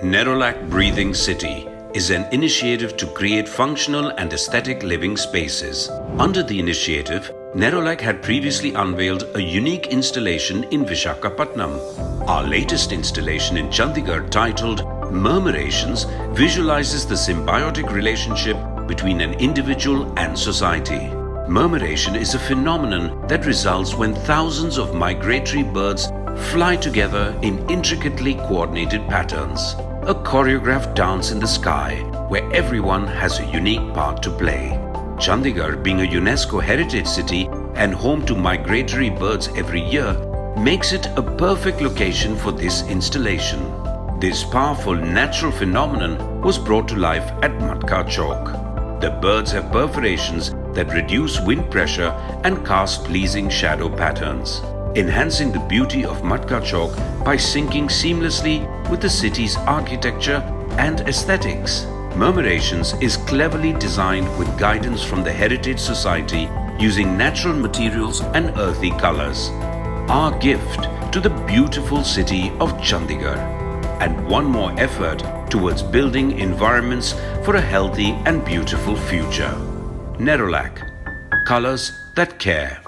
Nerolac Breathing City is an initiative to create functional and aesthetic living spaces. Under the initiative, Nerolac had previously unveiled a unique installation in Vishakhapatnam. Our latest installation in Chandigarh, titled Murmurations, visualizes the symbiotic relationship between an individual and society. Murmuration is a phenomenon that results when thousands of migratory birds fly together in intricately coordinated patterns. A choreographed dance in the sky where everyone has a unique part to play. Chandigarh, being a UNESCO heritage city and home to migratory birds every year, makes it a perfect location for this installation. This powerful natural phenomenon was brought to life at Matka Chowk. The birds have perforations that reduce wind pressure and cast pleasing shadow patterns, enhancing the beauty of Matka Chowk by syncing seamlessly with the city's architecture and aesthetics. Murmurations is cleverly designed with guidance from the Heritage Society using natural materials and earthy colors. Our gift to the beautiful city of Chandigarh, and one more effort towards building environments for a healthy and beautiful future. Nerolac, colors that care.